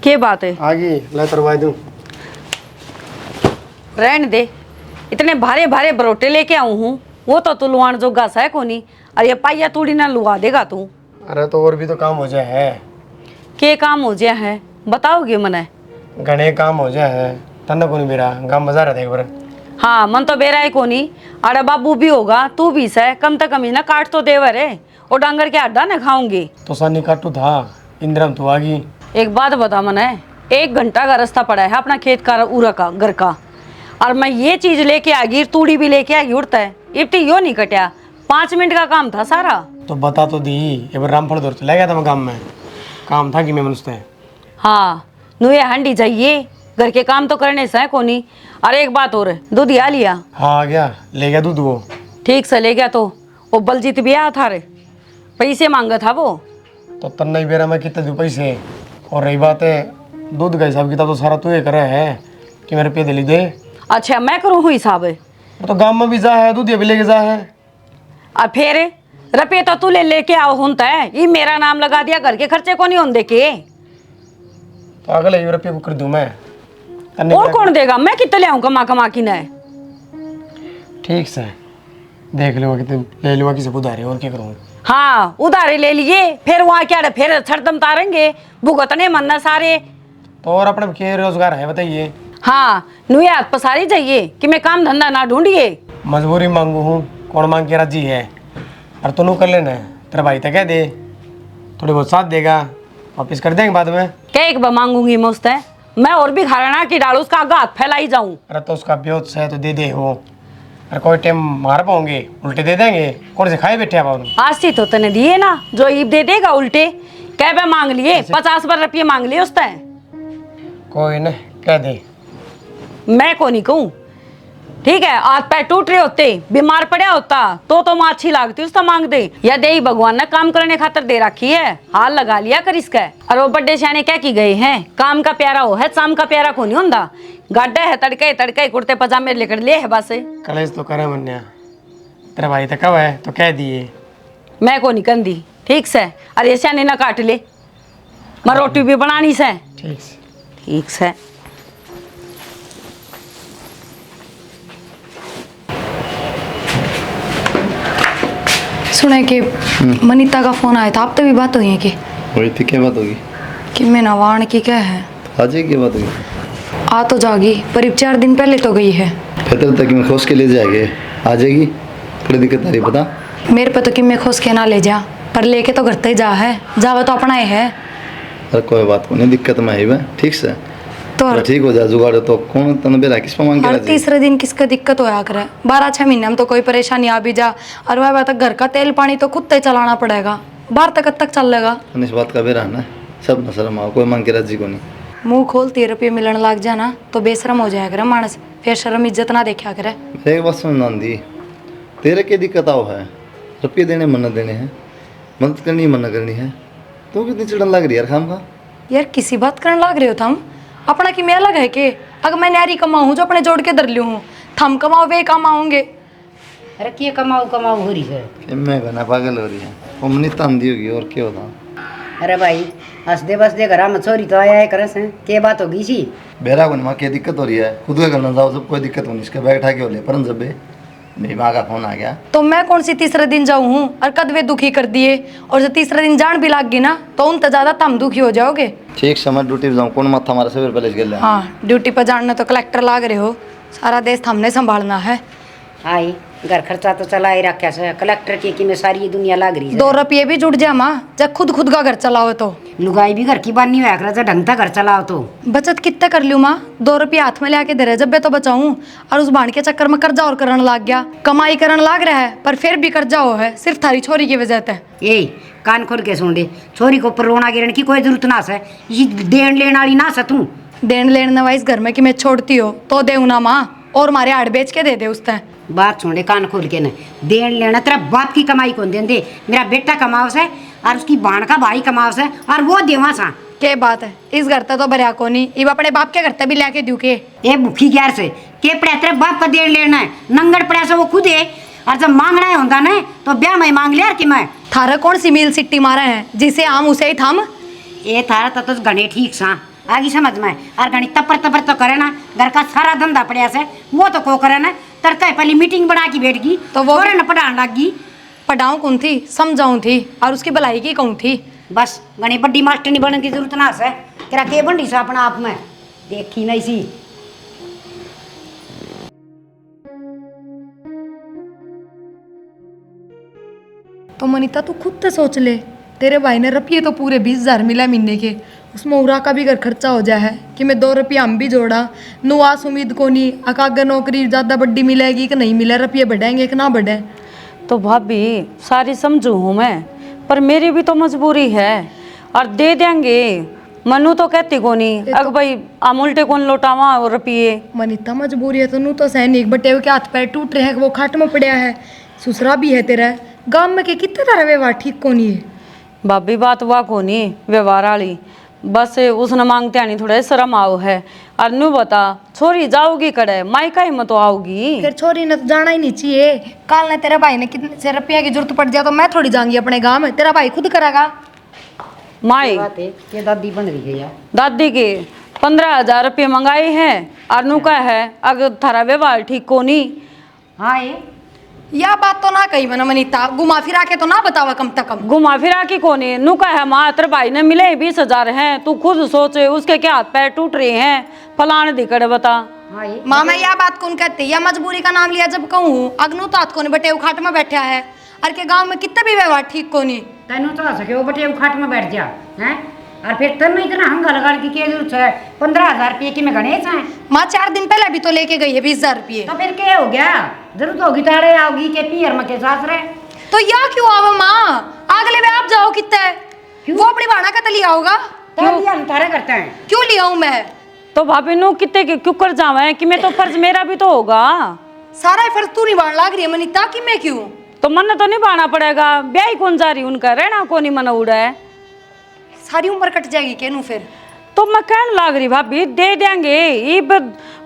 क्या बात है? आगे ला करवा दूं। रहने दे, इतने भारे भारे बरोटे लेके आऊँ हूँ, वो तो तू लुआन जोगा सा है कोनी, और ये पाइया तूड़ी ना लुआ देगा तू। अरे तो और भी तो काम हो जाए है। के काम हो जाए है बताओगे मने? घने काम हो जाए है। तन्ना कोनी मेरा गांव बाजार है एक बार। हाँ मन तो बेरा है कोनी, अरे बाबू भी होगा तू भी सह, कम तो कम ही ना काट तो देवर है, और डांगर के अड्डा ना खाऊंगी तो सानी काटू था इंदिरा तू आ गई। एक बात बता मने, 1 घंटा का रास्ता पड़ा है अपना खेत का उरा का घर का, और मैं ये चीज लेके आ गई, तूड़ी भी लेके आ गई, उड़ता है इप्टी यो नहीं कटिया, 5 मिनट का काम था सारा। तो बता तो दी, एक बार रामफल दौर चला गया था मैं गाँव में, काम था कि मैं मनुष्य। हाँ नुए हंडी जाइए, घर के काम तो करने से है कोनी। अरे एक बात और, दूध आ लिया? हाँ आ गया, ले गया दूध वो। ठीक से ले गया तो वो बलजीत भी आया था रे, पैसे मांगा था वो। तो तन्ना ही बेरा मैं कितने दूँ पैसे, और रही बात है दूध का हिसाब किताब तो सारा तू ये करे है कि मेरे पे दे ली दे। अच्छा मैं करूँ हूँ हिसाब? तो गाँव में भी जा है, दूध ये भी लेके जा है। अब फिर रुपये तो तू लेके आओ होता है, ये मेरा नाम लगा दिया, घर के खर्चे को नहीं होने के। तो अगले रुपये को कर दूँ मैं। और कौन देगा, मैं कितने ले आऊँ कमा कमा की न। ठीक से देख लूँगा कितने ले लूँगा, किसी उधारे और क्या करूँगा। हाँ उधारे ले लिए, फिर वहाँ क्या फिर छड़दम तारेंगे, भुगतने मन्ना सारे। तो और अपने क्या रोजगार है बताइए। हाँ नुए हाथ पसारी जाइए कि मैं काम धंधा ना ढूंढिए। मजबूरी मांगू हूँ, कौन मांग के राजी है, और तू कर लेना, तेरा भाई तो कह दे थोड़ी बहुत साथ देगा, वापिस कर देंगे बाद में। क्या एक बार मांगूंगी मुझसे मैं और भी घराना की डालू, उसका आगा हाथ फैलाई जाऊं। अरे तो उसका ब्योत से तो दे दे हो, अरे कोई टाइम मार पाओगे उल्टे दे देंगे, कौन से खाए बैठे आप। आज तो तने दिए ना, जो ईब दे देगा उल्टे। क्या बे मांग लिए 50 बार रुपये मांग लिए उसने। कोई न कह दे, मैं को नहीं कहूँ ठीक है। हाथ पैर टूट रहे होते, बीमार पड़ा होता तो माँ अच्छी लागती उसका मांग दे, या दे भगवान ने काम करने खातर दे रखी है, हाल लगा लिया कर इसका। और वो बड्डे शाने क्या की गए हैं, काम का प्यारा हो है शाम का प्यारा को नहीं होता। गाड्डा है तड़के तड़के कुर्ते पजामे लेकर ले है बस। कलेज तो करे मन्या, तेरा भाई तो कब है तो कह दिए। मैं को नहीं कंदी ठीक से, अरे शाने ना काट ले, मैं रोटी भी बनानी से। ठीक से सुने कि मनीता का फोन आया था, आप तो भी बात हुई है कि वही थी। क्या बात होगी? कि मैं नवाण की क्या है आज ही क्या बात होगी? आ तो जागी, पर 4 दिन पहले तो गई है। बेहतर तक मैं खोज के ले जाएंगे, आ जाएगी। थोड़ी दिक्कत आ रही पता मेरे पे तो कि मैं खोज के ना ले जा, पर लेके तो घर तक जा है, जावा तो अपना ही है। अरे कोई बात को नहीं, दिक्कत में है ठीक से तो ठीक हो जाए जुगाड़। तो कौन तन बेरा किस पर मांग के हर राजी? तीसरे दिन किसका दिक्कत होया करे, 12-6 महीने में तो कोई परेशानी आ भी जा, और वह बात घर का तेल पानी तो खुद तय चलाना पड़ेगा, बाहर तक कब तक चलेगा। इस बात का बेरा ना सब न शर्म आओ, कोई मांग के राजी को नहीं। मुंह खोलती रुपये मिलने लग जाना तो बेशरम हो जाया करे मानस, फिर शर्म इज्जत ना देखा करे। एक बात सुन नंदी, तेरे क्या दिक्कत आओ है, रुपये देने मना देने हैं, मदद करनी मना करनी है, तो कितनी चिड़न लग रही है यार खाम का। यार किसी बात करने लग रहे हो थम, अपना कि मैं अलग है कि अगर मैं न्यारी कमाऊँ जो अपने जोड़ के धर लूँ हूँ, थम कमाओ वे कमाओगे। अरे क्या कमाऊ कमाऊ हो रही है, मैं कहना पागल हो रही है, उमनी तांदी होगी और क्या होता। अरे भाई हंसदे बसदे घर में चोरी तो आया है करस है, क्या बात होगी सी? बेरा को माँ क्या दिक्कत हो रही है, खुद का करना जाओ सब कोई दिक्कत होनी, इसके बैग उठा के हो ले परन जब मेरी माँ का फोन आ गया तो मैं कौन सी तीसरे दिन जाऊँ हूँ, और कद वे दुखी कर दिए, और जो तीसरे दिन जान भी लाग गई ना तो उन तो ज्यादा तम दुखी हो जाओगे। ठीक समय ड्यूटी पे जाऊँ, कौन माथा हमारा सिर पे ले गया। हाँ ड्यूटी पर जानना तो कलेक्टर लाग रहे हो, सारा देश हमने संभालना है। आई घर खर्चा तो चला ही रखा है, कलेक्टर की में सारी दुनिया लाग रही है। 2 रुपये भी जुड़ जा माँ, जब खुद का घर चलाओ तो। लुगाई भी घर की बानी हुआ कर, ढंग का घर चलाओ तो। बचत कितना कर लूँ माँ, 2 रुपये हाथ में ले आके दे रहे जब तो बचाऊं, और उस भाण के चक्कर में कर्जा और करने लग गया। कमाई करने लग रहा है पर फिर भी कर्जा हो है, सिर्फ थारी छोरी की वजह से। ए कान खोल के सुन ले, छोरी को ऊपर रोना गिरने की कोई जरूरत ना है, ये देन लेने वाली ना है तू। देन लेने वाइस घर में कि मैं छोड़ती हो तो दे ना माँ, और मारे आड़ बेच के दे दे उसने। बात सुन ले कान खोल के न, देन लेना तेरा बाप की कमाई कौन देन दे, मेरा बेटा कमाओ से और उसकी बाण का भाई कमाओ से, और वो देवा सा। क्या बात है, इस घर तो भरिया को नहीं, इब अपने बाप के घर तक भी लेके दू के। ए भूखी ग्यार से के पड़ा तेरे बाप का देन लेना है, नंगड़ पड़ा से वो खुद है, और जब मांगना है होता ना तो ब्याह में मांग लिया कि मैं। थारा कौन सी मील सिट्टी मारा है जिसे आम उसे ही थम। ए थारा तो घने ठीक सा, आगी समझ में। और घनी तपर तपर तो करे ना, घर का सारा धंधा पड़िया से वो तो को करे ना। तड़का पहले मीटिंग बना के बैठ गई तो वो न पढ़ाने लग गई। पढ़ाऊँ कौन थी, समझाऊँ थी और उसकी भलाई की कहूँ थी। बस घनी बड़ी मास्टर नहीं बनने की जरूरत ना है। तेरा के बंडी सा अपना आप में देखी नहीं सी। तो मनीता तू खुद तो सोच ले, तेरे भाई ने रुपये तो पूरे 20,000 मिला महीने के, उसमें उरा का भी घर खर्चा हो जाए है कि मैं 2 रुपया हम भी जोड़ा। नुआस उम्मीद को नहीं अगर नौकरी ज़्यादा बड़ी मिलेगी कि नहीं मिले, रुपये बढ़ेंगे कि ना बढ़े। तो भाभी सारी समझू हूँ मैं, पर मेरी भी तो मजबूरी है। और दे देंगे, मनु तो कहती को नहीं अग भाई हम उल्टे कौन लौटावा और रुपये। मनीता मजबूरी है तो नू तो सैनिक बटे हुए के हाथ पैर टूट रहे हैं, वो खाट में पड़ा है, ससुरा भी है तेरा, गांव में के कितने तारा व्यवहार ठीक को नहीं है। भाभी बात हुआ को नहीं व्यवहार वाली, बस उसने मांगते आनी थोड़ा शर्म आओ है। और नू बता छोरी जाओगी कड़े माई का हिम्मत तो आओगी। फिर छोरी ने तो जाना ही नहीं चाहिए। कल ने तेरे भाई ने कितने से रुपया की जरूरत पड़ जाए तो मैं थोड़ी जाऊंगी अपने गांव में, तेरा भाई खुद करेगा। माई बात है ये दादी बन रही है यार। दादी के 15,000 रुपये मंगाए हैं और नू का है अगर थारा व्यवहार ठीक को नहीं। हाँ ये या बात तो ना कही मैंने मनीता, घुमा फिरा के तो ना बतावा कम से कम। घुमा फिरा के कोने नू का है माँ तेरे भाई ने मिले 20,000 हैं, तू खुद सोचे उसके क्या हाथ पैर टूट रहे हैं फलाने दिकड़ बता। हाँ ये माँ मैं यह बात कौन कहती, या मजबूरी का नाम लिया जब कहूँ अग्नु तात को बटे उखाट में बैठा है और के गांव में कितना भी व्यवहार ठीक को नहीं। तेनू तो आ सके वो बटे खाट में बैठ जा हैं। और फिर तेन इतना हंगा लगाने की क्या जरूरत है। 15,000 रुपये की में गणेश है। माँ 4 दिन पहले भी तो लेके गई है 20,000 रुपये। तो फिर क्या हो गया, जरूरत होगी ताड़े आओगी के पियर में के सास रहे। तो या क्यों आवा माँ, अगले में आप जाओ कितने, वो अपनी भाड़ा का तलिया होगा। क्यों हम तारे करते हैं। क्यों लिया हूँ मैं, तो भाभी नू कितने क्यों कर जावे कि मैं तो फर्ज मेरा भी तो होगा। सारा फर्ज तू निभाने लाग रही है मनीता कि मैं क्यों। तो मन तो निभाना पड़ेगा, ब्याह कौन जा रही उनका, रहना को नहीं मन उड़ा है। सारी उम्र कट जाएगी केनू फिर। तो मैं कहने लाग रही भाभी दे देंगे, ये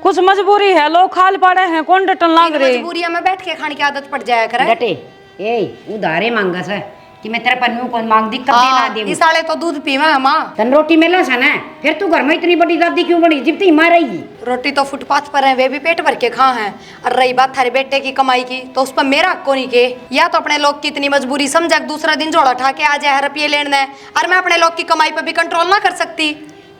कुछ मजबूरी है, लोग खाल पड़े हैं कौन डटन लाग रहे। मजबूरिया में बैठ के खाने की आदत पड़ जाया करे। डटे ए उधारे मांगा से कि मैं तेरे पन्नू कौन मांग दी कब देना दे। इस साले तो दूध पीवा है माँ। तन रोटी मिला सा ना, फिर तू घर में इतनी बड़ी दादी क्यों बनी जितनी मार रही। रोटी तो फुटपाथ पर है, वे भी पेट भर के खा हैं। और रही बात थारे बेटे की कमाई की तो उस पर मेरा हक को नहीं के। या तो अपने लोग की इतनी मजबूरी समझा दूसरा दिन जोड़ा उठा के आ जाए रुपये लेने, और मैं अपने लोग की कमाई पर भी कंट्रोल ना कर सकती।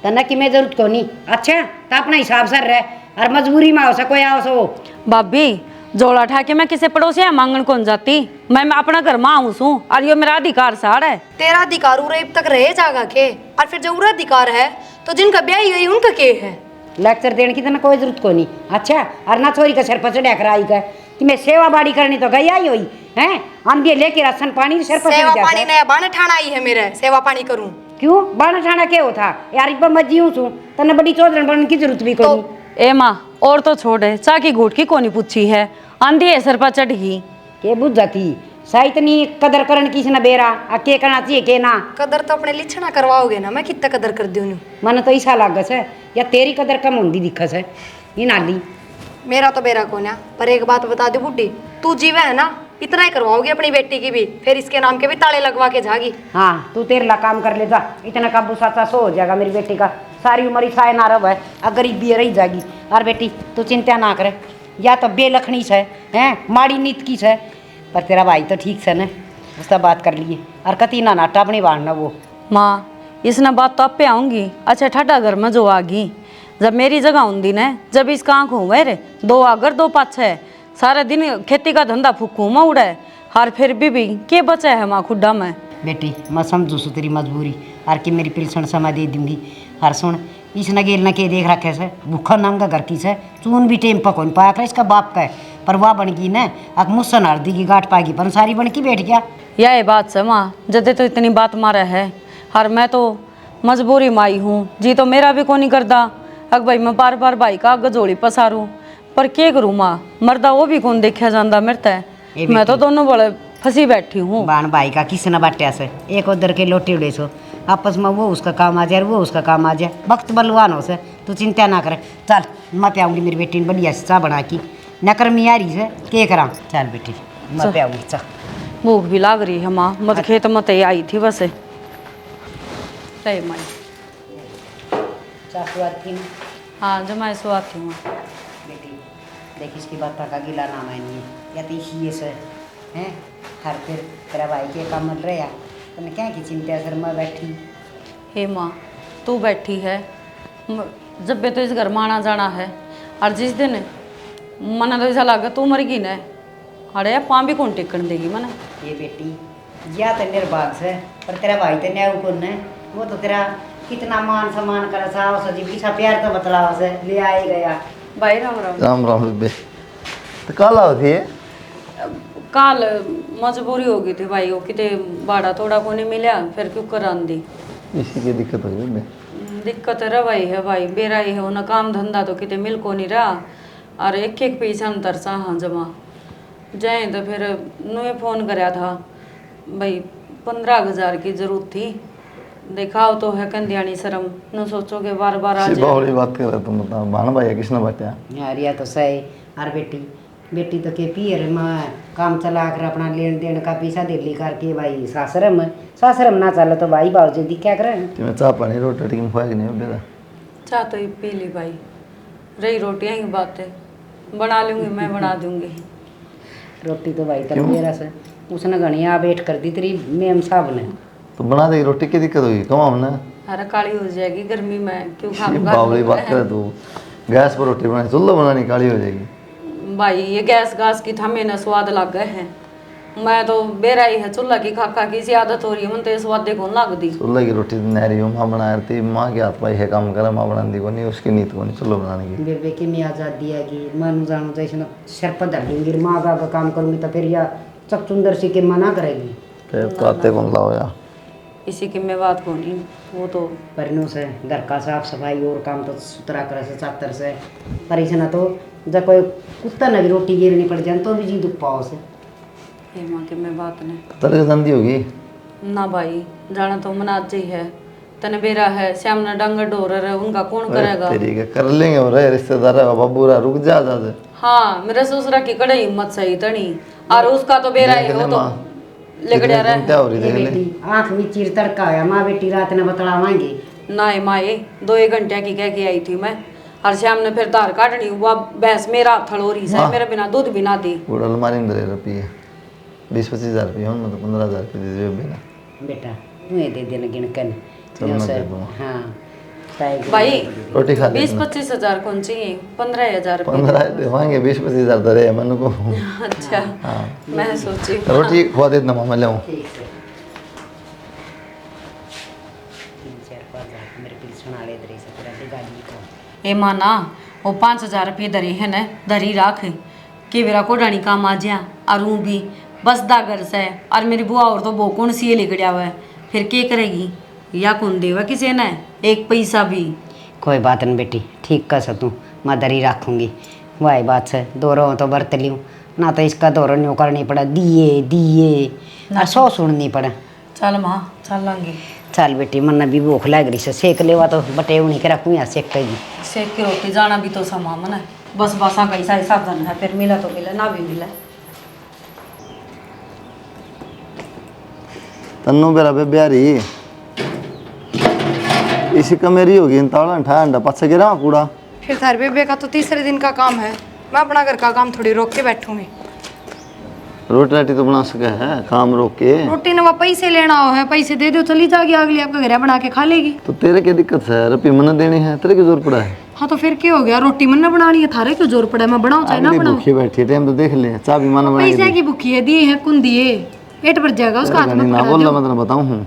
तना की मैं जरूरत को नहीं। अच्छा तो अपना हिसाब से रह और मजबूरी में आओ सको या आओ सो। भाभी जोड़ा उठा के मैं किसी पड़ोसी या मांगन कौन जाती, मैं अपना घर में आऊँ सू और ये मेरा अधिकार साड़ है। तेरा अधिकार उरेब तक रहे जागा के, और फिर जो उरा अधिकार है तो जिनका ब्याह ही गई उनका के है। लेक्चर देने की तना कोई जरूरत को नहीं। अच्छा और ना छोरी का सिर पर चढ़ा कर आई का कि मैं सेवा बाड़ी करनी तो गई आई हुई है। हम ये लेके राशन पानी सिर पर सेवा पानी नया बाण ठाना आई है मेरे, सेवा पानी करूं क्यों बाण ठाना क्या होता यार। इस पर मजी हूँ छू तना बड़ी चौधरी बनने की जरूरत भी कोई नहीं। ए माँ और तो छोड़े चा की घूट की कोनी पूछी है, आंधी है सर पर चढ़ गई के बुझ जाती साइतनी कदर करन किस न बेरा आ के करना चाहिए के ना। कदर तो अपने लिछना करवाओगे ना, मैं कितना कदर कर दूं। मन तो ऐसा लागस है या तेरी कदर कम होंदी दिखस है ये नाली। मेरा तो बेरा कोना, पर एक बात बता दे बुड्ढी, तू जीवा है ना इतना ही करवाओगी अपनी बेटी की भी, फिर इसके नाम के भी ताले लगवा के जागी। हाँ तू तेरे ला काम कर ले जा, इतना काबू साचा सो हो जाएगा मेरी बेटी का। सारी उम्र ही साय ना रव है और गरीबी रही जाएगी। और बेटी तू चिंता ना करे, या तो बेलखनी से हैं माड़ी नीत की से, पर तेरा भाई तो ठीक से न उसका बात कर लिए और कती ना नाटा अपनी बाढ़ना वो। माँ इसने बात तो आप पे आऊँगी। अच्छा ठाठा घर में जो आगी जब मेरी जगह होंगी न, जब इसका आँख हूँ मेरे 2 आगर 2 पाछे सारा दिन खेती का धंधा फूकू में उड़े, हर फिर भी के बचा है माँ खुड्डा में। बेटी मैं समझू सू तेरी मजबूरी और कि मेरी पिलसन समय दे दूंगी। हर सुन इस नगेल न के देख रखे से भूखा नंगा घर की से चून भी टेम पक नहीं पाया कर इसका बाप का है, पर वाह बन गई न अक मुस्सन हल्दी की गांठ पाएगी पर सारी बन की बैठ गया। यह बात से माँ जदे तो इतनी बात मारा है, हर मैं तो मजबूरी माई हूँ जी, तो मेरा भी को नहीं करता अग भाई मैं बार बार भाई का गजोड़ी पसारूँ, पर के करूँ माँ मरदा वो भी कौन देखा जाता मरता है। मैं तो दोनों बड़े फंसी बैठी हूँ। बाण भाई का किस न बाट्या से एक उधर के लोटे उड़े सो आपस में वो उसका काम आ जाए वो उसका काम आ जाए, वक्त बलवान हो से तू चिंता ना करे। चल मैं प्याऊंगी मेरी बेटी ने बढ़िया से चाह बना की न कर मियारी से के करा। चल बेटी मैं प्याऊंगी चाह, भूख भी लाग रही है माँ, मत खेत मत आई थी बस। माई चाकू आती ना हाँ जब मैं सो आती हूँ। बेटी देख इसकी बात का गिला नाम है नहीं या तो इसी से हैं हर फिर तेरा भाई के काम मिल रहा तने क्या की चिंता सर मैं बैठी हे माँ तू बैठी है, जब भी तो इस घर में आना जाना है, और जिस दिन मना तो ऐसा लगा तू मर गई न, अरे पाँ भी कौन टिकन देगी मना। ये बेटी या तो निर्भाग से पर तेरा भाई तो न्याय कौन है, वो तो तेरा कितना मान सम्मान करा सा उस जी पीछा प्यार तो बतलावा से ले आए गया। भाई राम राम। राम राम बेबे। तो कल आओ थी काल मजबूरी हो गई थी भाई, वो किते बाड़ा थोड़ा को नहीं मिला फिर क्यों कर दी। इसी की दिक्कत हो बेबे। दिक्कत रवाई है भाई, बेरा ही है ना, काम धंधा तो किते मिल को नहीं रहा, और एक एक पैसा अंतर सा हाँ जमा जाए तो फिर नुए फोन कराया था भाई 15,000 की जरूरत थी, दिखाओ तो है कंदियानी शर्म न सोचोगे बार बार आ जाए। बाहुली बात कर रहे तुम बताओ भान भाई किसने बचा यार या तो सही और बेटी तो के पियर में काम चला कर अपना लेन देन का पैसा दिल्ली करके भाई सासरम ना चले तो भाई बाबू जी क्या करें। तुम्हें चाह पानी रोटी रोटी में खुआएगी नहीं बेटा। चाह तो ही पी ली भाई, रही रोटियाँ की बातें बना लूँगी मैं, बना दूँगी। रोटी तो भाई तेरा मेरा से उसने घनिया वेट कर दी तेरी मेम साहब ने। तो बना देगी रोटी की दिक्कत होगी कमा हमने। अरे काली हो जाएगी गर्मी में क्यों ये बावली बात करे तू, गैस पर रोटी बनानी चुल्लो बनानी काली हो जाएगी। भाई ये गैस गास की थामे न स्वाद लग गए हैं, मैं तो बेरा ही है चूल्हा की खा की सी आदत हो रही है, मन तो ये स्वाद देखो लग दी। चुल्ला की रोटी नहरी हो माँ बना रही थी, माँ के हाथ पाई है काम करे माँ बना दी को नहीं, उसकी नीत को नहीं चुल्लो बनाने की। बेबे की मैं आज़ादी आएगी मन जानू तो इसने सिर पर धर दूंगी, माँ बाप का काम करूँगी तो फिर या चकचुंदर सी के मना करेगी। तो आते कौन लाओ यार इसी की मैं बात को नहीं, वो तो परिनों से घर का साफ सफाई और काम तो सुथरा करे से चातर से, पर इसे ना तो जब कोई कुत्ता न भी रोटी गिरनी पड़ जाए तो भी जी दुख पाओ से। ये माँ की मैं बात नहीं तरह जंदी होगी ना भाई, जाना तो मना ही है, तने बेरा है श्याम ने डंगर डोर है उनका कौन करेगा। ठीक है कर लेंगे हो रहे रिश्तेदार है बाबू रा रुक जा जा। हाँ मेरे ससुरा की कड़े हिम्मत सही तनी, और उसका तो बेरा है वो तो लेगड़िया रहे। क्या हो रही ये है बेटी आँख में चिर तड़का आया, माँ बेटी रात ने बतलावाएंगे ना माए 2-1 घंटे की कह के आई थी मैं, और श्याम ने फिर तार काटनी हुआ भैंस मेरा थड़ोरी से मेरे बिना दूध भी ना दी। वो अलमारी में धरे रुपये 20-25 हज़ार रुपये हो मतलब 15,000 रुपये दे दे बेटा। बेटा तुम्हें दे देना गिनकन। चल मैं दे दूँगा। हाँ भाई रोटी खा ले 20-25 हज़ार कौन चाहिए, 15,000 15 देवाएंगे 20-25 हज़ार धरे मन को। अच्छा मैं सोची रोटी खुआ दे देना मैं ले आऊँ। ठीक है 3-4 हज़ार मेरे पिल सुना ले दे से तेरा दे गाड़ी को। ए माना वो 5,000 रुपये धरे है न, धरी राख कि मेरा कोडानी काम आ जा, और वो भी बस दा घर से, और मेरी बुआ और तो वो कौन सी लिखड़िया हुआ है, फिर क्या करेगी या कौन देवा किसी ने एक पैसा भी। कोई बात नहीं बेटी ठीक कर सकूँ मैं दरी रखूँगी, वही बात से दोरों तो बरत लियूँ ना तो इसका दोरों न्यू करनी पड़ा दिए दिए और 100 सुननी पड़े। चल माँ चल लांगे। चल बेटी मन भी भूख लग रही से सेक लेवा तो बटे उन्हीं के रखूँ या सेक कही सेक की रोटी जाना भी तो समा मन है, बस बसा कैसा हिसाब जाना है, फिर मिला तो मिला ना भी मिला। तन्नू बेरा बे ब्यारी इसी का मेरी होगी ताड़ा ठंडा पास गिरा कूड़ा। फिर थारे बेबे का तो तीसरे दिन का काम है, मैं अपना घर का काम थोड़ी रोक के बैठूंगी। रोटी राटी तो बना सके है काम रोक के। रोटी ने वह पैसे लेना हो है, पैसे दे दो चली जाएगी अगली आपका घर बना के खा लेगी। तो तेरे क्या दिक्कत है रुपये मन देनी है तेरे की जोर पड़ा है। हाँ तो फिर क्या हो गया, रोटी मन बनानी है थारे क्यों जोर पड़ा है, मैं बनाऊँ चाहे ना बनाऊँ। भूखी बैठी टाइम तो देख ले चाह भी मन बनाई पैसे की भूखी है, दिए है कुन दिए पेट भर जाएगा उसका हाथ में ना पकड़ा बोल दो। मैं बताऊँ हूँ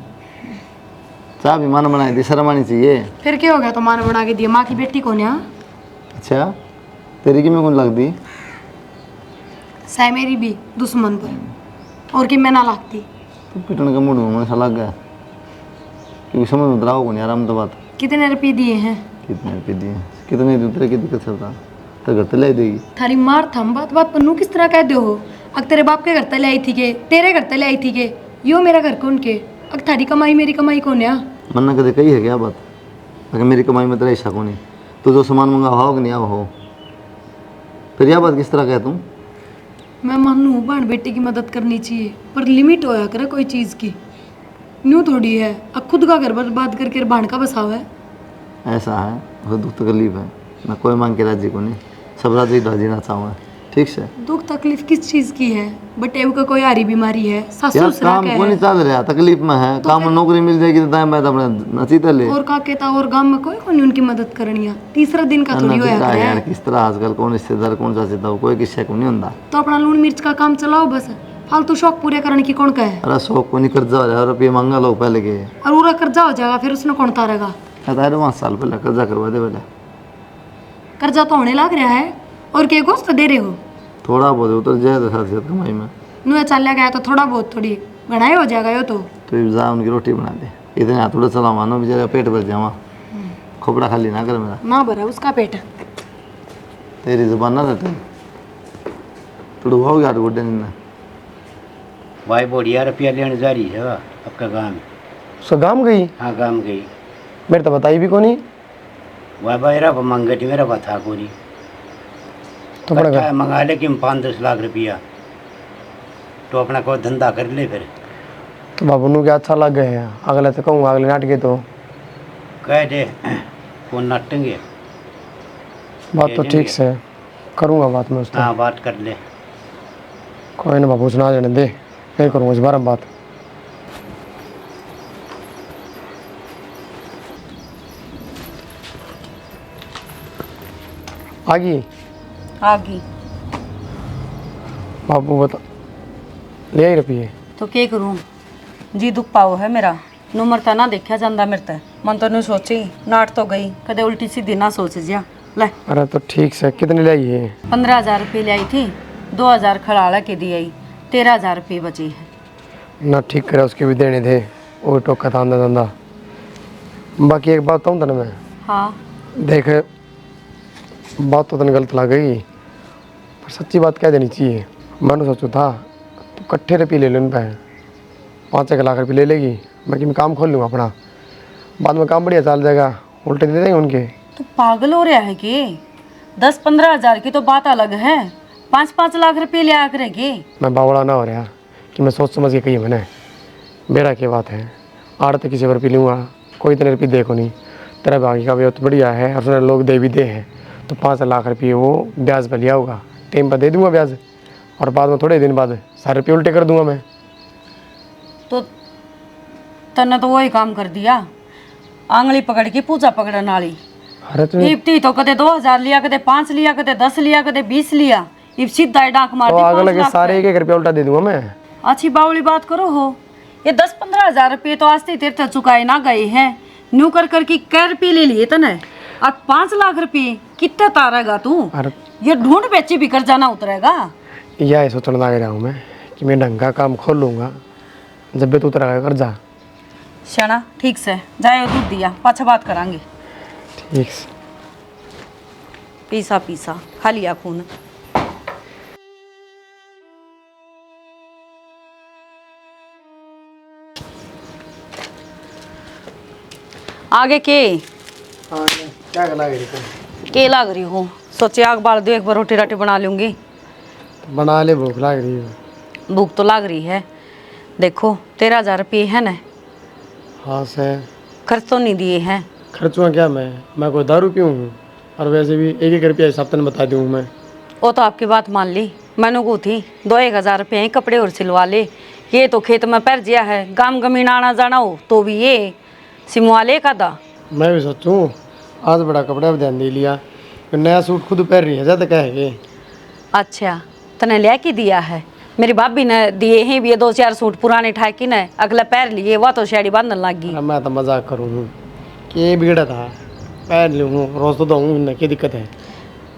चाह भी मन बनाई थी शर्म आनी चाहिए। फिर क्या हो गया, तो माँ ने बना के दिया, माँ की बेटी कौन है। अच्छा तेरी की में कौन लगती सह मेरी भी दुश्मन पर और कि मैं ना लगती। तो पिटने का मूड में ऐसा लग गया क्योंकि समझ में दराओ को नहीं आराम तो बात। कितने रुपये दिए हैं, कितने रुपये दिए कितने दिए तेरे की दिक्कत चलता तो घर तो ले देगी। थारी मार थम बात बात पर नू किस तरह कह दो हो। अग तेरे बाप के घर तले आई थी के, तेरे घर तले आई थी के, यो मेरा घर कौन के, अग थारी कमाई मेरी कमाई कौन है। मन ना कदे कही है क्या बात अगर मेरी कमाई में तेरा हिस्सा को नहीं तो जो सामान मंगा हो कि नहीं आओ हो फिर यह बात किस तरह कह तुम। मैं मानू बहन बेटी की मदद करनी चाहिए पर लिमिट होया करे कोई चीज़ की, न्यू थोड़ी है अब खुद का घर बर्बाद करके बहन का बसाव है। ऐसा है, वो दुख तकलीफ है, मैं कोई मांग के राजी को नहीं, सब राजी जीना चाहूँगा, ठीक से। दुख तकलीफ किस चीज की है? बटेव का कोई आरी बीमारी है, सासू यार ससुरा काम का को नहीं है, चल रहा, तकलीफ में है, काम में नौकरी मिल जाएगी तो टाइम बाद अपने नसीता ले। और का कहता और गांव में कोई नहीं उनकी मदद करनी है। तीसरा दिन का थोड़ी होया यार है। किस तरह आजकल कौन रिश्तेदार कौन सा सीधा कोई किसी को नहीं होता। तो अपना लून मिर्च का काम चलाओ बस, फालतू शौक पूरे करने की कौन कहे। अरे शौक को नहीं कर्जा हो रहा, रुपये मांगा लो पहले के, और पूरा कर्जा हो जाएगा, फिर उसने कौन तारेगा? 5 साल पहले कर्जा करवा दे पहले। कर्जा तो होने लग रहा है, और के गोश्त दे रहे हो? थोड़ा बहुत उतर जाए तो साथ साथ कमाई में नुआ चल गया तो थोड़ा बहुत थोड़ी घनाई हो जाएगा। यो तो जा उनकी रोटी बना दे, इतने हाथ उड़े चला मानो बेचारा पेट भर जावा, खोपड़ा खाली ना कर मेरा। ना भरा उसका पेट। तेरी जुबान ना रहते तो हो गया गोड्डे ने। भाई बढ़िया रुपया लेने जा रही है आपका गाँव। सो गाम गई? हाँ गाँव गई। मेरे तो बताई भी कोनी। वह भाई रहा मंगटी मेरा बता को नहीं तो पड़ेगा मंगा ले कि 5-10 लाख रुपया, तो अपना कोई धंधा कर ले फिर। तो बाबू नु क्या अच्छा लग गए, अगले तो कहूँगा अगले नाटके तो कह दे कौन नाटेंगे। बात तो ठीक से करूँगा बात में उससे। हाँ बात कर ले। कोई ना बाबू सुना जाने दे, फिर करूँगा इस बार हम बात। आगी बाबू बता ले आई रुपये तो क्या करूँ जी, दुख पाओ है मेरा नु मरता ना देखा जाता मेरे ते मन तो नहीं सोची नाट तो गई कदे उल्टी सीधी ना सोच जा ले। अरे तो ठीक से कितने ले आई है? 15,000 रुपये ले आई थी, 2,000 खड़ाला के दी आई, 13,000 रुपये बची है। ना ठीक करे उसके भी देने थे, वो टोका था अंदा धंधा। बाकी एक बात बताऊँ तेने मैं, हाँ देख बात तो तने गलत लग गई पर सच्ची बात कह देनी चाहिए। मैंने सोचू था तो इकट्ठे रुपये ले लो इन पे, 5-1 लाख रुपये ले लेगी, बाकी मैं काम खोल लूँगा अपना, बाद में काम बढ़िया चल जाएगा, उल्टे दे देंगे उनके। तो पागल हो रहा है कि 10-15,000 की तो बात अलग है, 5-5 लाख रुपये ले आ करेगी। मैं बावड़ा ना हो रहा कि मैं सोच समझ के कही मैंने, मेरा क्या बात है, आड़ तो किसी पर पी लूँगा, कोई इतने रुपये देखो नहीं, तेरा भागी का भी तो बढ़िया है, और उसने लोग दे भी दे हैं तो 5 लाख रुपये वो ब्याज पर लिया होगा, टाइम पर दे दूँगा ब्याज, और बाद में थोड़े दिन बाद सारे रुपये उल्टे कर दूँगा मैं। तो तने तो वही काम कर दिया, आंगली पकड़ के पूजा पकड़न वाली। अरे तो इब्ती तो कदे 2,000 लिया, कदे 5 लिया, कदे 10 लिया, कदे 20 लिया, इब सीधा डाक मार दी 5 अगले के लाख सारे पे। 1-1 रुपया उल्टा दे दूँगा मैं। अच्छी बावली बात करो हो, ये 10-15,000 रुपये तो आज तेरे से चुकाए ना गए हैं, न्यू कर करके कै रुपये ले लिए तने, और 5 लाख रुपये कितने तारेगा तू? अरे ये ढूंढ बेची भी कर जाना उतरेगा। यह सोचने लग रहा हूँ मैं कि मैं ढंग का काम खोल लूँगा, जब भी तू उतरा कर जा। शना ठीक से जाए, दूध दिया पाछा बात करांगे। ठीक से पीसा पीसा खा लिया खून। आगे के क्या गला रही के लाग रही हो? सोचे आग बाल दो, एक बार रोटी राटी बना लूंगी। बना ले, भूख लग रही है। भूख तो लग रही है, देखो 13,000 रुपये है ना, हाँ से खर्च तो नहीं दिए हैं। खर्चूँ क्या मैं कोई दारू पीऊँ हूँ, और वैसे भी 1-1 रुपया हिसाब तक बता दूँ मैं। वो तो आपकी बात मान ली, मैंने को थी 2-1 रुपये ही कपड़े और सिलवा ले, ये तो खेत में पैर जिया है, गाम गमीन आना जाना हो तो भी ये सिमवाले का था। मैं भी सोचूँ आज बड़ा कपड़ा भी ध्यान दे लिया, नया सूट खुद पहन रही है, ज़्यादा कहेंगे। अच्छा तने ले के दिया है? मेरी भाभी ने दिए हैं भी, ये 2-4 सूट पुराने ठाकी ने अगला पैर लिए, वह तो शेड़ी बांधने लगी। मैं तो मजाक करूँ कि ये बिगड़ा था, पहन लूँ रोज़ तो दूँगी, क्या दिक्कत है?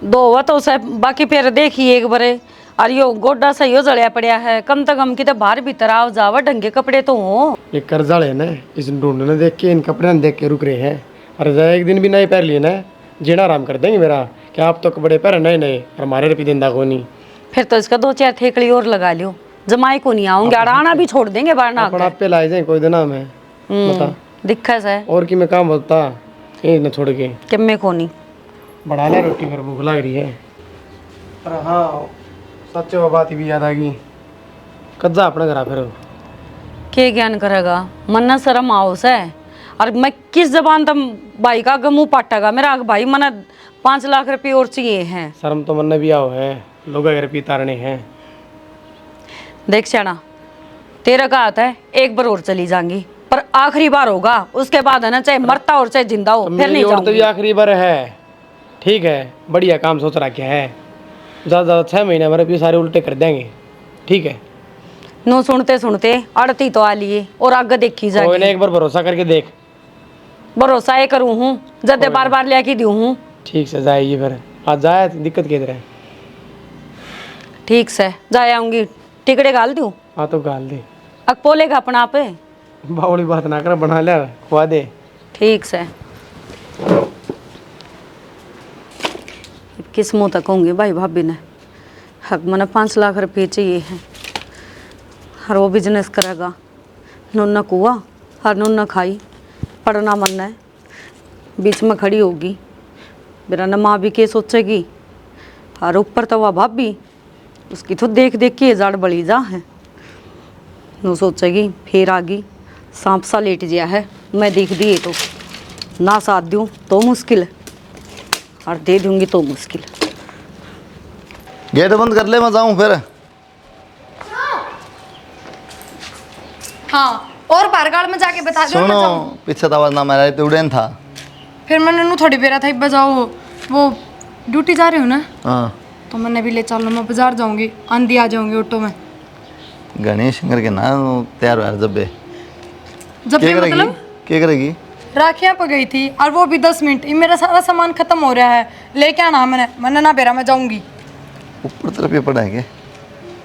दो वह तो उसे बाकी फिर देखिए एक बारे, और यो गोड्डा सही हो जड़िया पड़िया है, कम से कम कितने बाहर भीतर आओ जावा ढंगे कपड़े तो हो। ये कर्जा है ना, इस ढूंढने देख के इन कपड़े ने देख के रुक रहे हैं, और एक दिन भी नए पैर लिए ना जीना आराम कर देंगे मेरा, कि आप तो कपड़े पैर नए नए और हमारे रुपये देंदा को नहीं। फिर तो इसका 2-4 ठेकड़ी और लगा लियो, जमाई को नहीं आऊंगे, अड़ाना भी छोड़ देंगे बारना। अपना पे लाई जाए कोई दिन में बता दिक्कत है और कि मैं काम होता ये न छोड़ के किम्मे को नहीं बढ़ा ले रोटी, फिर भूख लग रही है। अरे हाँ सच वो बात भी याद आ गई, कद जा अपना घर फिर के ज्ञान करेगा, मन न शर्म आओ से, और मैं किस जबान तम भाई का आगे मुँह पाटेगा मेरा आगे भाई मना 5 लाख रुपये और चाहिए हैं। शर्म तो मन भी आओ है, लोग घर पी तारने हैं। देख श्याना तेरा का आता है एक बार और चली जाऊंगी पर आखिरी बार होगा, उसके बाद है ना चाहे मरता और चाहे जिंदा हो तो फिर मेरी नहीं ओर तो भी जाऊंगी। आखिरी बार है, ठीक है, बढ़िया काम सोच रखा है। ज़्यादा ज़्यादा 6 महीने मेरे भी सारे उल्टे कर देंगे, ठीक है। नो सुनते सुनते अड़ती तो आ लिए और आगे देखी कोई जाएगी। ना एक बार भरोसा करके देख। भरोसा ये करूँ हूँ जदे बार बार लेके दूँ हूँ। ठीक से जाएगी फिर, आज जाए दिक्कत किधर है। ठीक से जा आऊंगी, टिकड़े गाल दूँ हाँ तो गाल दे, अक पोलेगा अपना आप है। बावड़ी बात ना कर, बना ले खुआ दे। ठीक से किस मुँह तक होंगे भाई भाभी ने, हक मैंने 5 लाख रुपये चाहिए हैं और वो बिजनेस करेगा। नून कुआ हर नून खाई पढ़ना मन है, बीच में खड़ी होगी मेरा न माँ भी के सोचेगी और ऊपर तो वह भाभी उसकी तो देख देख के जाड़ बड़ी जा है। नो सोचेगी फिर आगी सांप सा लेट गया है, मैं देख दिए तो ना साथ दूँ तो मुश्किल है और दे दूँगी तो मुश्किल है। गेट बंद कर ले, मैं जाऊँ फिर। हाँ और पारगाड़ में जाके बता दो मैं सुनो, जाऊँ। पीछे तो आवाज ना मारा तो उड़ेन था। फिर मैंने नू थोड़ी बेरा था बजाओ, वो ड्यूटी जा रही हूँ ना हाँ तो मैंने भी ले चलो, मैं बाजार जाऊंगी, आंधी आ जाऊंगी ऑटो में। गणेश शंकर के ना तैयार हुआ जब बे जब क्या भी करेगी, मतलब क्या करेगी? राखियाँ पे गई थी और वो भी 10 मिनट, ये मेरा सारा सामान खत्म हो रहा है, लेके आना मैंने ना बेरा मैं जाऊंगी। ऊपर तरफ ये पड़ा है क्या?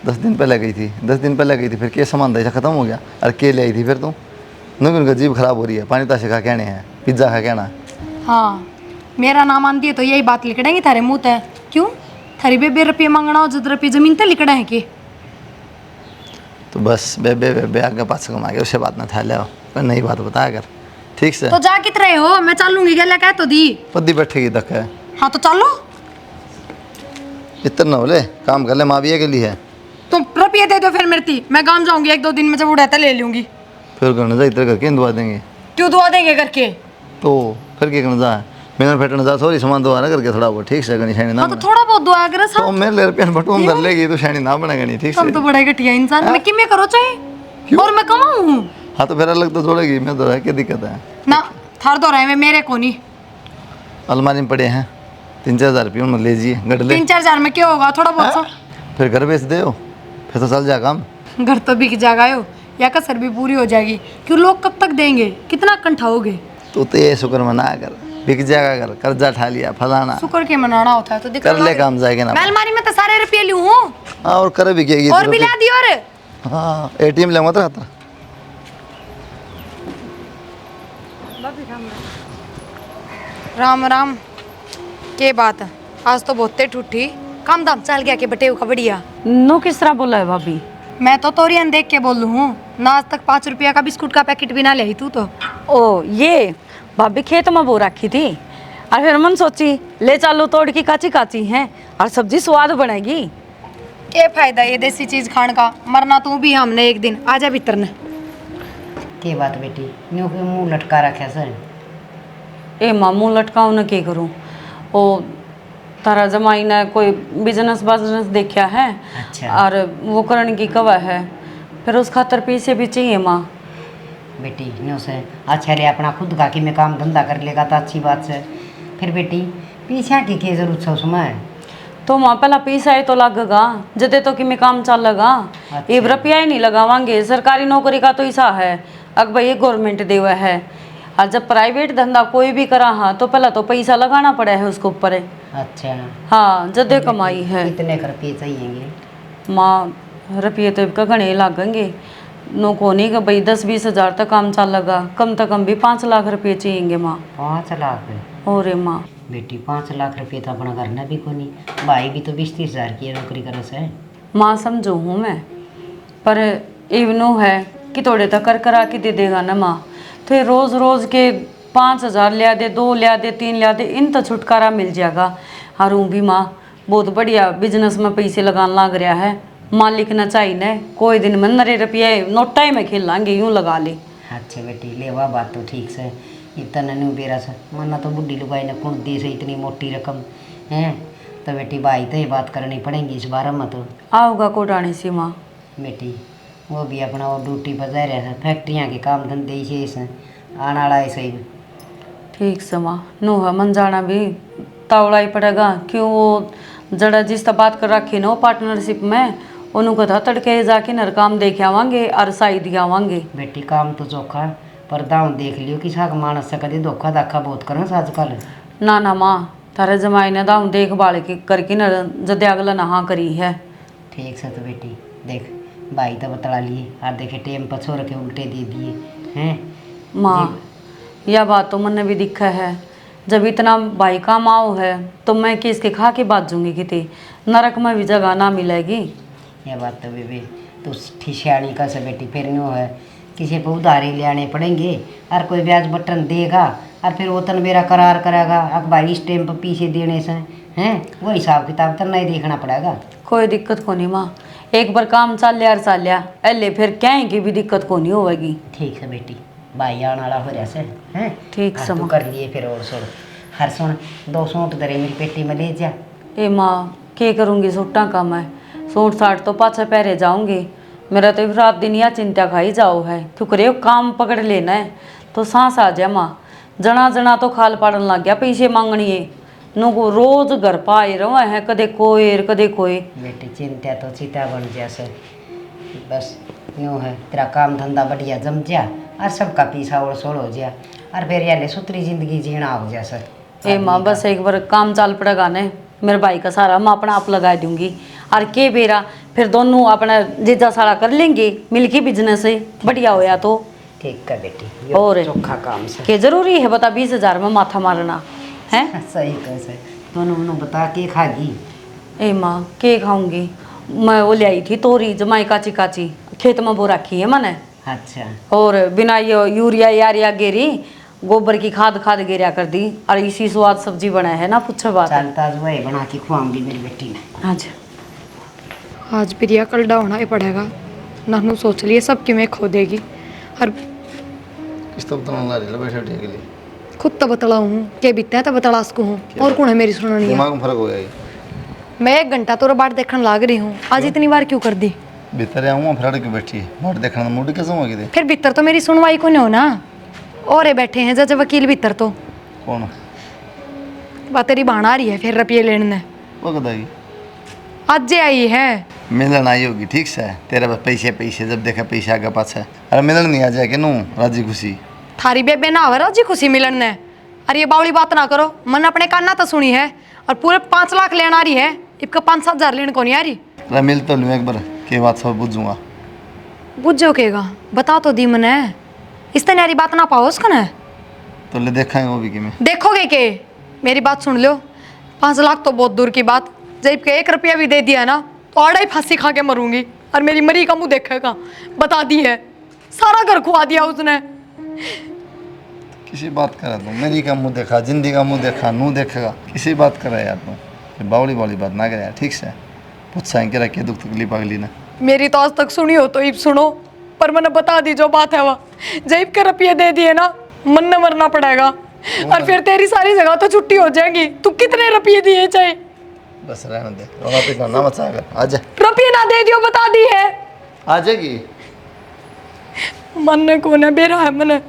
10 दिन पहले गई थी, 10 दिन पहले गई थी, फिर क्या सामान था खत्म हो गया? अरे के ले आई थी फिर तुम? नहीं उनका जीभ खराब हो रही है, पानी ताशे खा कहने हैं, पिज्ज़ा खा कहना। हाँ मेरा नाम आन दिए तो यही बात लिखड़ेंगे थारे मुँह तय। क्यों थारी बेबे रुपये मांगना हो, जद रुपये जमीन तय लिखड़ा है कि? तो बस बेबे बेबे आगे पास कमा के उससे बात ना था ले, पर नई बात बताया कर, ठीक से। तो जा कित रहे हो, मैं चलूंगी गला कह तो दी। पद्दी बैठेगी तक है। हाँ तो चलो, इतना ना बोले, काम कर ले, माँ भी है के लिए है। तुम रुपये दे दो फिर मेरे थी, मैं गाँव जाऊंगी 1-2 दिन में, जब उड़ाता ले लूंगी। फिर करना जा इतना करके दुआ देंगे क्यों दुआ देंगे करके? तो फिर क्या करना जा, मेरा फेटना जा, सॉरी सामान दुआ ना करके थोड़ा बहुत, ठीक से गनी शैनी ना हाँ तो बना। थोड़ा बहुत दुआ करो तो सब। मेरे ले रुपया बटूम कर लेगी तो शैनी ना बना गनी, ठीक तुम से। तो बड़ा ही घटिया इंसान, मैं किमें करो चाहे और मैं कमाऊँ हूँ हाँ तो फिर अलग तो जोड़ेगी, मैं तो है, क्या दिक्कत है? ना। थार दो रहे मेरे को नहीं। अलमारी में पड़े हैं 3-4 हज़ार रुपये, उनमें ले जाइए गढ़ ले, 3-4 हजार में क्या होगा, थोड़ा बहुत सा। फिर घर बेच दे हो, फिर तो चल जा काम। घर तो बिक जाएगा यो, या कसर भी पूरी हो जाएगी। क्यों लोग कब तक देंगे, कितना कंठाओगे? तो ये शुक्र मना कर, बिक जाएगा घर, कर्जा ठा लिया फलाना, शुक्र के मनाना होता है तो दिक्कत कर ले काम जाएगा ना। मैं अलमारी में तो सारे रुपये लूँ हूँ हाँ और करे भी क्या और भी ला दी। और हाँ ATM ले मत रहता। राम राम, के बात है आज तो बहुते ठूठी, काम दाम चल गया के बटेव का बढ़िया। नो किस तरह बोला है भाभी? मैं तो तोरियन देख के बोलूँ हूँ ना, आज तक 5 रुपया का बिस्कुट का पैकेट भी ना ले तू तो। ओ ये भाभी खेत में बो रखी थी और फिर मन सोची ले चलो तोड़ की काची काची हैं और सब्जी स्वाद बनेगी। क्या फायदा ये देसी चीज खाने का, मरना तू भी हमने एक दिन। आजा भीतर ने। के बात बेटी, न्यू के मुंह लटका रखे सर। ए मामू लटकाऊ न के करूँ, ओ तारा जमाई ने कोई बिजनेस देखा है अच्छा। और वो करने की कवा है, फिर उस खातर पैसे भी चाहिए माँ। बेटी न्यू से अच्छा रे अपना खुद का कि मैं काम धंधा कर लेगा तो अच्छी बात है। फिर बेटी पीछे की क्या जरूरत है उसमें? तो माँ पहला पैसा ही तो लगेगा, जदे तो कि मैं काम चल लगा। अच्छा। ये रुपया ही नहीं लगावांगे, सरकारी नौकरी का तो ऐसा है अग भाई ये गवर्नमेंट दे हुआ है, और जब प्राइवेट धंधा कोई भी करा हाँ तो पहला तो पैसा लगाना पड़ा है उसके ऊपर। अच्छा हाँ जदे कमाई है कितने कर रुपये चाहिएंगे? माँ रुपये तो इनका घने लगेंगे, नो को नहीं कि भाई 10-20 हज़ार तक काम चल लगा, कम से कम भी 5 लाख रुपये चाहिएंगे माँ। 5 लाख? और रे माँ बेटी 5 लाख रुपये तो अपना करना भी को नहीं, भाई भी तो 20-30 हज़ार की नौकरी करे से। माँ समझो हूँ मैं, पर इवनो है कि थोड़े तक कर करा के दे देगा ना माँ, तो ये रोज़ रोज़ के 5,000 लिया दे, 2 लिया दे, 3 लिया दे, इन तो छुटकारा मिल जाएगा। और ऊँ भी माँ बहुत बढ़िया बिजनेस में पैसे लगाने लग रहा है, मालिक न चाहिए न कोई दिन में नरे रुपये नोटा ही में खेल लाएंगे, यूँ लगा ले। अच्छा बेटी ले वाह बात तो ठीक से इतना नहीं बेरा से मना तो बुढ़ी लुगाई ने कौन दे से इतनी मोटी रकम हैं। तो बेटी भाई तो ये बात करनी पड़ेगी इस बारे में तो। आओगा कोटानी सी माँ। बेटी वो भी अपना वो ड्यूटी पर जा रहा था फैक्ट्रियाँ के काम धंधे ही से आने वाला है सही। ठीक से माँ नो है मन जाना भी तावड़ा ही पड़ेगा क्यों वो जड़ा जिससे बात कर रखी ना पार्टनरशिप में उन्होंने कहा तड़के जाके नर काम देख आवांगे और साई दिए आवांगे। बेटी काम तो चौखा पर दाम देख लियो कि साग मानस से कभी धोखा दाखा बहुत करें आजकल। ना ना माँ तारे जमाई ने दाम देखभाल के करके न जदे अगला नहा करी है। ठीक से तो बेटी देख भाई तो बतला लिए और देखे टेम पर छोड़ के उल्टे दे दिए हैं। माँ यह बात तो मन भी दिखा है जब इतना भाई काम आओ है तो मैं किसके खा के बात दूंगी कितनी नरक में भी जगह ना मिलेगी। यह बात तो बेबी तो ठिसियाणी का से बेटी फिर यूँ है किसी पर उधारी ले आने पड़ेंगे और कोई ब्याज बटन देगा और फिर वो तन मेरा करार करेगा अब भाई इस टाइम पर पीछे देने से हैं वो हिसाब किताब तो नहीं देखना पड़ेगा। कोई दिक्कत को नहीं माँ एक बार काम चल लिया और चल लिया अल्ले फिर कहीं की भी दिक्कत को नहीं होगी। ठीक है बेटी भाई आने वाला हो जैसे हैं ठीक हाँ, से तू माँ। कर लिए फिर और सुन हर सुन 2 सूट दरे मेरी पेटी में ले जा। ए माँ क्या करूँगी सूटा का मैं सूट साट तो पाछे पहरे जाऊँगी मेरा तो रात दिन यह चिंता खाई जाओ है क्योंकि रे काम पकड़ लेना है तो सांस आ जाए माँ जना जना तो खाल पाड़न लग गया पैसे मांगनी है नो को रोज घर पाए रहो है कदे कोई। बेटी चिंता तो चिता बन जैसे बस यूँ है तेरा काम धंधा बढ़िया जम जा और सबका पीछा और सोड़ हो जा और फिर यार सुतरी जिंदगी जीना हो जैसे। ए माँ बस एक बार काम चाल पड़ेगा ने मेरे भाई का सारा मैं अपना आप लगा दूंगी और के बेरा फिर दोनों अपना जीजा साड़ा कर लेंगे मिलके बिजनेस है बढ़िया होया तो। ठीक है बेटी ये और चोखा काम से के जरूरी है बता 20,000 में माथा मारना है। सही कैसे दोनों बता के खागी। ए माँ के खाऊंगी मैं वो ले आई थी तोरी जमाई काची काची खेत में वो रखी है मैंने। अच्छा और बिना ये यूरिया यारिया गेरी गोबर की खाद गेरिया कर दी और इसी स्वाद सब्जी बना है ना पूछो बात। चलता जो है बना के खुआऊंगी मेरी बेटी ने। हाँ जी आज प्रिया कल डाउना ही पड़ेगा नानू सोच लिए सबकी मैं खो देगी और किस तो बताना ला रही बैठे उठे के लिए खुद तो बतला हूँ के बीतते हैं तो बतला उसको हूँ और कौन है मेरी सुननी है। दिमाग में फर्क हो गया ये। मैं 1 घंटा तो बाट देखने लाग रही हूँ आज इतनी बार क्यों कर दी। भीतर आऊँ फिर क्यों बैठी है बाट देखना मूड कैसे होगी दे फिर भीतर तो मेरी सुनवाई को नहीं हो ना और ये बैठे हैं जज वकील भीतर तो कौन बात तेरी बाण आ रही है फिर रुपये लेने वो कदाई आज जे आई है मिलन आई होगी ठीक से तेरे पास पैसे जब देखा पैसे आगे पास है अरे मिलन नहीं आ जाए कि नू राजी खुशी थारी बेबे ना आवे राजी खुशी मिलन ने अरे ये बावली बात ना करो मन अपने काना तो सुनी है और पूरे 5 लाख लेना आ रही है इनका 5-7 हजार लेने को नहीं आ रही। अरे मिल तो लूँ एक बार के बात सब बुझूंगा बुझो केगा बता तो दी मने इस तरह यारी बात ना पाओ उसका ना तो ले देखेंगे वो भी कि मैं देखोगे के मेरी बात सुन लो 5 लाख तो बहुत दूर की बात जब के 1 रुपया भी दे दिया ना तो आड़ा ही फांसी खा के मरूंगी और मेरी मरी का मुंह देखेगा बता दी है सारा घर खुआ दिया उसने। किसी बात करा तू मेरी का मुंह देखा जिंदगी का मुंह देखा नू देखेगा किसी बात करा यार तू फिर बावली बात ना करे यार ठीक से पूछा के रखे दुख तकलीफ अगली ने मेरी तो आज तक सुनी हो तो इब सुनो पर मैंने बता दी जो बात है वह जब के रुपये दे दिए ना मन न मरना पड़ेगा और फिर तेरी सारी जगह तो छुट्टी हो जाएगी। तू कितने रुपये दिए चाहे बस रहने दे रोना पीटना ना मचा कर आ जा रुपये ना दे दियो बता दी है आ जाएगी मन को न बेरा है मन